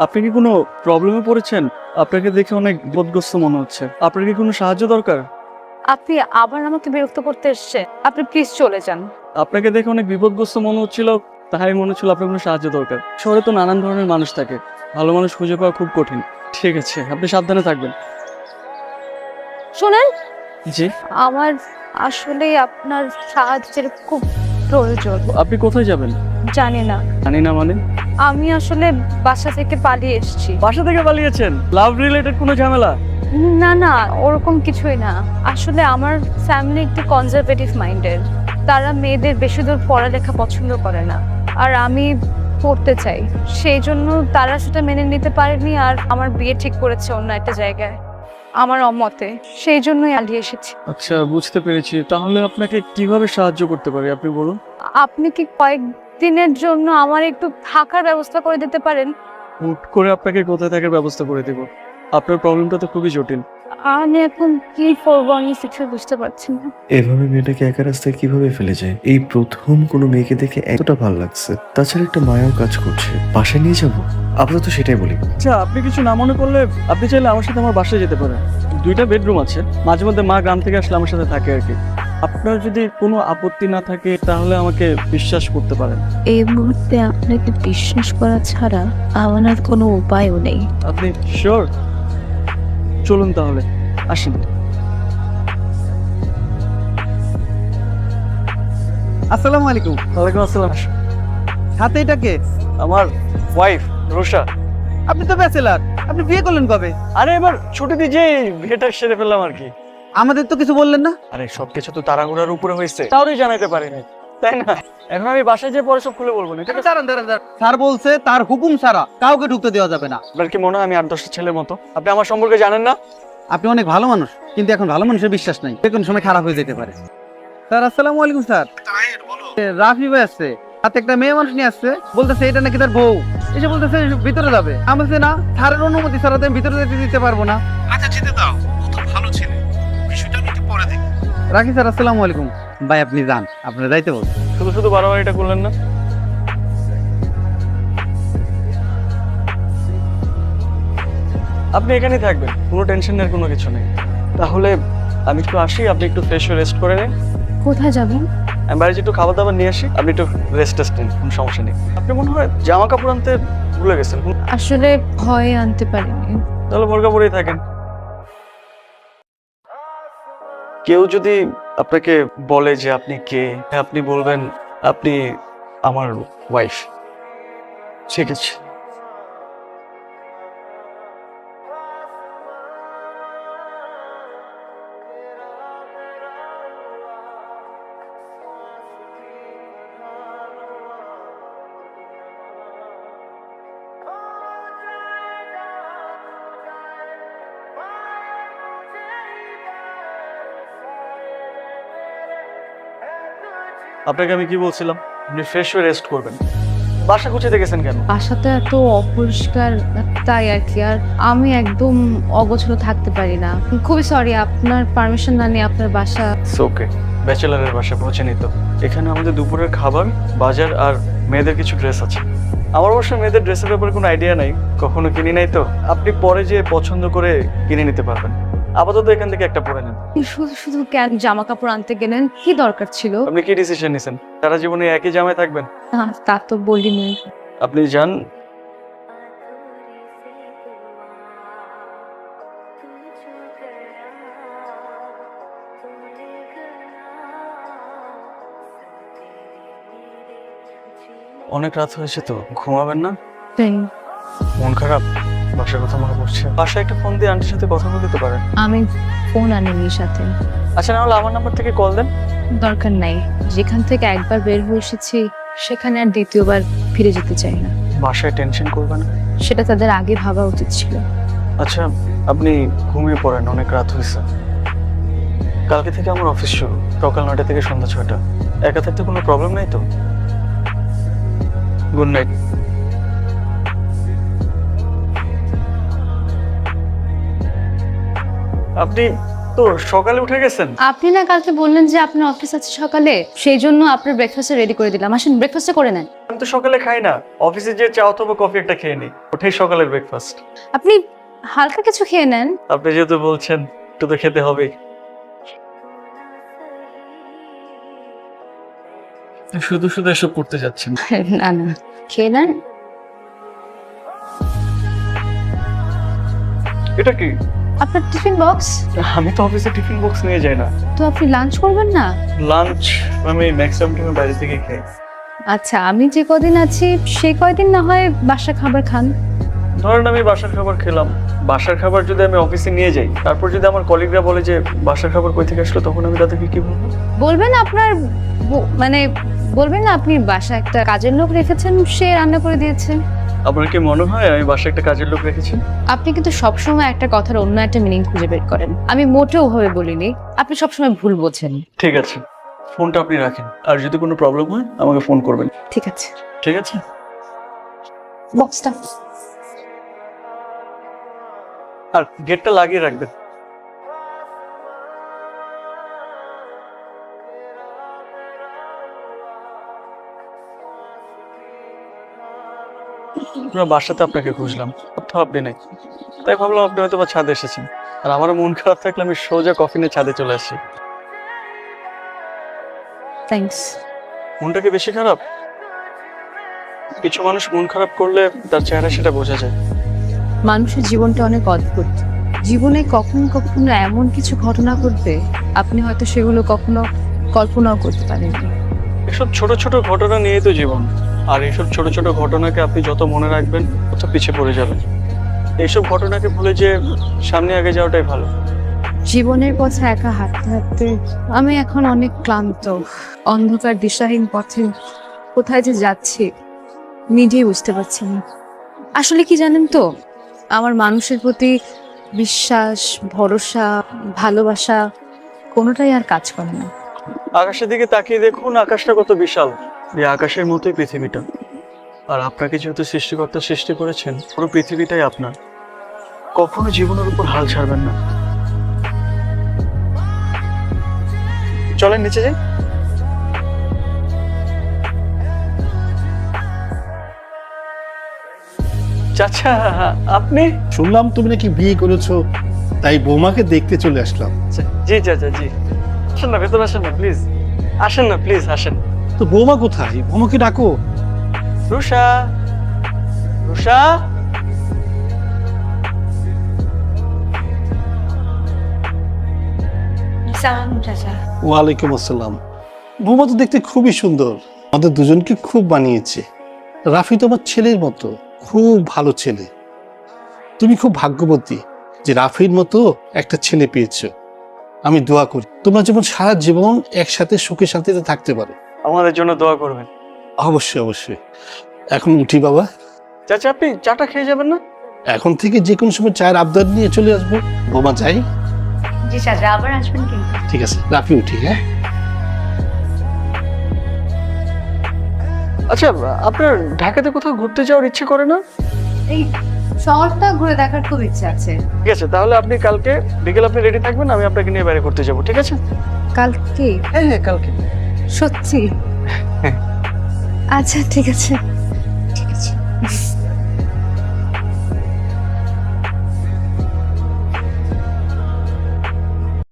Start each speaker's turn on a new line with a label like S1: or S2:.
S1: আপনি কি কোনো প্রবলেমে পড়েছেন? আপনাকে দেখে অনেক বোধগ্রস্ত মনে হচ্ছে। আপনার কি কোনো সাহায্য দরকার?
S2: আপনি আবার আমাকে বিরক্ত করতে এসেছেন। আপনি প্লিজ চলে যান।
S1: আপনাকে দেখে অনেক বিপদগ্রস্ত মনে হচ্ছিল, তাই মনে হচ্ছিল আপনার কোনো সাহায্য দরকার। শহরে তো নানান ধরনের মানুষ থাকে, ভালো মানুষ খুঁজে পাওয়া খুব কঠিন। ঠিক আছে, আপনি সাবধানে থাকবেন।
S2: শোনেন,
S1: জি।
S2: আমার আসলে আপনার সাহায্যের খুব প্রয়োজন।
S1: আপনি কোথায় যাবেন?
S2: জানি না,
S1: জানি না মানে?
S2: আমি আসলে বাসা থেকে পালিয়ে এসেছি।
S1: বাসা থেকে পালিয়েছেন? লাভ রিলেটেড কোনো ঝামেলা?
S2: না না, ওরকম কিছুই না। আসলে আমার ফ্যামিলি একটু কনজারভেটিভ মাইন্ডেড। তারা মেয়েদের বেশি দূর পড়ালেখা পছন্দ করে না, আর আমি পড়তে চাই। সেই জন্য তারা সেটা মেনে নিতে পারেনি, আর আমার বিয়ে ঠিক করেছে অন্য একটা জায়গায় আমার অমতে। সেই জন্যই পালিয়ে এসেছি।
S1: আচ্ছা, বুঝতে পেরেছি। তাহলে আপনাকে কিভাবে সাহায্য করতে পারি আপনি বলুন।
S2: আপনি কি কয়েকদিনের জন্য আমার একটু থাকার ব্যবস্থা করে দিতে পারেন?
S1: হুট করে আপনাকে কোথায় থাকার ব্যবস্থা করে দেব? আপনার প্রবলেমটা তো খুবই জটিল।
S2: আমি এখন কি করবো আমি কিছু বুঝতে পারছি না।
S3: এভাবে মেয়েটাকে একা রাস্তায় কিভাবে ফেলে যায়? এই প্রথম কোনো মেয়েকে দেখে এতটা ভালো লাগছে, তাছাড়া একটা মায়াও কাজ করছে। বাসায় নিয়ে যাবো, আপাতত সেটাই বলি।
S1: আচ্ছা, আপনি কিছু না মনে করলে আপনি চাইলে আমার সাথে আমার বাসায় যেতে পারেন। 2টা বেডরুম আছে, মাঝে মধ্যে মা গ্রাম থেকে আসলে আমার সাথে থাকে আর কি। আপনার যদি কোনো আপত্তি না থাকে তাহলে আমাকে বিশ্বাস করতে পারেন।
S4: এই মুহূর্তে আপনাকে বিশ্বাস করা ছাড়া আমার আর কোনো উপায়ও নেই।
S1: আপনি শিওর? চলুন তাহলে, আসেন।
S5: আসসালামু আলাইকুম।
S1: ওয়ালাইকুম আসসালাম।
S5: সাথে এটা কে?
S1: আমার ওয়াইফ রুষা।
S5: আপনি তো ব্যাচেলার, আপনি বিয়ে করলেন কবে?
S1: আরে এবার ছুটি দিয়ে বিয়েটা সেরে ফেললাম আর কি।
S5: আমাদের তো কিছু বললেন না।
S1: আরে সবকিছু তো তাড়াহুড়ার উপরে হয়েছে, তাহলেই জানাতে পারিনি, তাই না? এখন আমি বাসায় যেয়ে পরে সব খুলে বলবো না, ঠিক আছে?
S5: দাঁড়ান দাঁড়ান দাঁড়ান। স্যার বলছে তার হুকুম ছাড়া কাউকে ঢুকতে দেওয়া যাবে না।
S1: আপনার কি মনে হয় আমি 8-10টা ছেলের মতো? আপনি আমার সম্পর্কে জানেন না?
S5: আপনি অনেক ভালো মানুষ, কিন্তু এখন ভালো মানুষের বিশ্বাস নাই, যে কোনো সময় খারাপ হয়ে যেতে পারে। স্যার আসসালামু আলাইকুম। স্যার রাফি ভাই আসছে, হাতে একটা মেয়ে মানুষ নিয়ে আসছে, বলতেছে এটা নাকি তার বউ। এসে বলতেছে ভিতরে যাবে। আমি বলছি না, স্যারের অনুমতি ছাড়া তো আমি ভিতরে যেতে দিতে পারবো না।
S6: আচ্ছা যেতে দাও, ও তো ভালো ছেলে, বিষয়টা আমি একটু পরে দেখি।
S5: রাখি স্যার, আসসালামু আলাইকুম। ভাই আপনি যান, আপনার যাইতে বলছে।
S1: শুধু শুধু বাড়াবাড়িটা করলেন না। আপনি এখানেই থাকবেন, কোনো টেনশনের কোনো কিছু নেই। তাহলে আমি একটু আসি, আপনি একটু ফ্রেশ হয়ে রেস্ট করে নিন।
S2: কোথায় যাবেন?
S1: আমি বাড়িতে একটু খাবার দাবার নিয়ে আসি, আপনি একটু রেস্ট নিন, কোনো সমস্যা নেই। আপনি মনে হয় জামা কাপড় আনতে ভুলে গেছেন।
S2: আসলে ভয়ে আনতে পারিনি।
S1: তাহলে বোরকা পরেই থাকেন। কেউ যদি আপনাকে বলে যে আপনি কে, আপনি বলবেন আপনি আমার ওয়াইফ। ঠিক আছে? আপনাকে আমি কি বলছিলাম? আপনি ফ্রেশ হয়ে রেস্ট করবেন। বাসা গুছিয়ে গেছেন কেন?
S2: বাসাটা এত অপরিষ্কার, তাই আর কি। আর আমি একদম অগোছালো থাকতে পারি না। খুবই সরি, আপনার পারমিশন না নিয়ে আপনার বাসা।
S1: ওকে, ব্যাচেলারের বাসা পৌঁছেনি তো। এখানে আমাদের দুপুরের খাবার, বাজার আর মেয়েদের কিছু ড্রেস আছে। আমার অবশ্য মেয়েদের ড্রেসের ব্যাপারে কোনো আইডিয়া নাই, কখনো কিনি নাই তো। আপনি পরে যে পছন্দ করে কিনে নিতে পারবেন। আপাতত এখান থেকে একটা পরে নেন।
S2: শুধু শুধু কেন জামা কাপড় আনতে গেলেন? কি দরকার ছিল?
S1: আপনি কি ডিসিশন নিছেন? সারা জীবনে একই জামায় থাকবেন?
S2: না, তা তো বলিনি।
S1: আপনি যান। অনেক রাত হয়েছে তো, ঘুমাবেন না?
S2: তাই
S1: মন খারাপ? বাসার কথা মনে পড়ছে? বাসায় একটা ফোন দিয়ে আন্টির সাথে কথা বলে দিতে পারেন।
S2: আমি ফোন আনিনি সাথে।
S1: আচ্ছা, না হলে আমার নাম্বার থেকে কল দেন।
S2: দরকার নাই, যেখান থেকে একবার বের হয়ে এসেছি সেখানে আর দ্বিতীয়বার ফিরে যেতে চাই না।
S1: বাসায় টেনশন করবেন না।
S2: সেটা তাদের আগে ভাবা উচিত ছিল।
S1: আচ্ছা, আপনি ঘুমিয়ে পড়েন, অনেক রাত হয়েছে। কালকে থেকে আমার অফিস শুরু, সকাল 9টা থেকে সন্ধ্যা 6টা। একা থাকতে কোনো প্রবলেম নাই তো? Good night. আপনি তো সকালে উঠে গেছেন?
S2: আপনি না কালকে বললেন যে আপনার অফিস আছে সকালে, সেই জন্য আপনার ব্রেকফাস্ট রেডি করে দিলাম। আসেন ব্রেকফাস্টটা করে নেন।
S1: আমি তো তো সকালে খাই না, অফিসে যে চা অথবা কফি একটা খেয়ে নিই, ওটাই সকালের ব্রেকফাস্ট।
S2: আপনি হালকা কিছু খেয়ে নেন।
S1: আপনি যেহেতু বলছেন একটু তো খেতে হবেই। শুধু শুধু এসব করতে যাচ্ছেন।
S2: না না, খেয়ে নেন।
S1: এটা কি?
S2: আপনার টিফিন বক্স।
S1: আমি তো অফিসে টিফিন বক্স নিয়ে যাই না।
S2: তো আপনি লাঞ্চ করবেন না?
S1: লাঞ্চ আমি ম্যাক্সিমাম টাইমে বাইরে থেকে খাই।
S2: আচ্ছা, আমি যে কদিন আছি সেই কয়দিন না হয় বাসা খাবার খান।
S1: ধরেন আমি বাসার খাবার খেলাম, বাসার খাবার যদি আমি অফিসে নিয়ে যাই, তারপর যদি আমার কলিগরা বলে যে বাসার খাবার কই থেকে আসলো, তখন আমি তাদেরকে কি বলবো?
S2: বলবেন আপনার মানে বলবেন না আপনি বাসা একটা কাজের লোক রেখেছেন, সে রান্না করে দিয়েছে।
S1: আপনার কি মনে হয় আমি বাসায় একটা কাজের লোক রেখেছি?
S2: আপনি কিন্তু সবসময় একটা কথার অন্য একটা মিনিং খুঁজে বের করেন। আমি মোটেও ওভাবে বলিনি, আপনি সবসময় ভুল বোঝেন।
S1: ঠিক আছে, ফোনটা আপনি রাখেন, আর যদি কোনো প্রবলেম হয় আমাকে ফোন করবেন।
S2: ঠিক আছে,
S1: ঠিক আছে?
S2: বক্সটা।
S1: আর গেটটা লাগিয়ে রাখবেন। পুরো বাসাতে আপনাকে খুঁজলাম, কোথাও আপনি নেই, তাই ভাবলাম আপনি হয়তো বা ছাদে এসেছেন। আর আমার মন খারাপ থাকলে আমি সোজা কফি নিয়ে ছাদে চলে আসি।
S2: থ্যাঙ্কস।
S1: মনটা কি বেশি খারাপ? কিছু মানুষ মন খারাপ করলে তার চেহারা সেটা বোঝা যায়।
S2: মানুষের জীবনটা অনেক অদ্ভুত। জীবনে কখনো কখনো এমন কিছু ঘটনা ঘটবে আপনি হয়তো সেগুলো কখনো কল্পনাও করতে পারেননি।
S1: এসব ছোট ছোট ঘটনা নিয়েই তো জীবন, আর এইসব ছোট ছোট ঘটনাকে আপনি যত মনে রাখবেন তত পিছিয়ে পড়ে যাবেন। এইসব ঘটনাকে ভুলে যে সামনে আগে যাওয়াটাই ভালো।
S2: জীবনের পথে একা হাঁটতে হাঁটতে আমি এখন অনেক ক্লান্ত। অন্ধকার দিশাহীন পথে কোথায় যে যাচ্ছি নিজেই বুঝতে পারছি না। আসলে কি জানেন তো, আমার মানুষের প্রতি বিশ্বাস, ভরসা, ভালোবাসা কোনোটাই আর কাজ করে না।
S1: আকাশের দিকে তাকিয়ে দেখুন, আকাশটা কত বিশাল। এই আকাশের মতোই পৃথিবীটা। আর আপনাকে যেহেতু সৃষ্টিকর্তা সৃষ্টি করেছেন, পুরো পৃথিবীটাই আপনার। কখনো জীবনের উপর হাল ছাড়বেন না। চলেন নিচে যাই। চাচা, আপনি?
S6: শুনলাম তুমি নাকি বিয়ে করেছো, তাই বৌমাকে দেখতে চলে আসলাম।
S1: জি চাচা, জি। আসেন না, ভেতরে আসেন না প্লিজ। আসেন না প্লিজ, আসেন।
S6: তো বৌমা কোথায়? বৌমাকে ডাকো।
S1: রুষা, রুষা।
S6: ওয়ালাইকুম আসসালাম। বৌমা তো দেখতে খুবই সুন্দর, আমাদের দুজনকে খুব মানিয়েছে। রাফি তো আমার ছেলের মতো, খুব ভালো ছেলে। তুমি খুব ভাগ্যবতী যে রাফির মতো একটা ছেলে পেয়েছো। আমি দোয়া করি তোমরা যেমন সারা জীবন একসাথে সুখে শান্তিতে থাকতে পারো।
S1: আমাদের জন্য দোয়া করবেন।
S6: অবশ্যই অবশ্যই। এখন উঠি বাবা।
S1: চাচা, আপনি চাটা খেয়ে যাবেন না?
S6: এখন থেকে যে কোনো সময় চায়ের আবদার নিয়ে চলে আসবো। বৌমা যাই।
S2: জি চাচা, আবার আসবেন কিন্তু।
S6: ঠিক আছে, রাফি উঠি। হ্যাঁ,
S1: আচ্ছা, আপনার ঢাকাতে কোথাও ঘুরতে যাওয়ার ইচ্ছে করে না?
S2: এই শহরটা ঘুরে দেখার খুব ইচ্ছে আছে।
S1: ঠিক আছে, তাহলে আপনি কালকে বিকেল আপনি রেডি থাকবেন, আমি আপনাকে নিয়ে বাইরে ঘুরতে যাবো। ঠিক আছে?
S2: কালকে?
S1: হ্যাঁ হ্যাঁ, কালকে।
S2: সত্যি?
S1: হ্যাঁ।
S2: আচ্ছা ঠিক আছে।
S1: ঠিক আছে।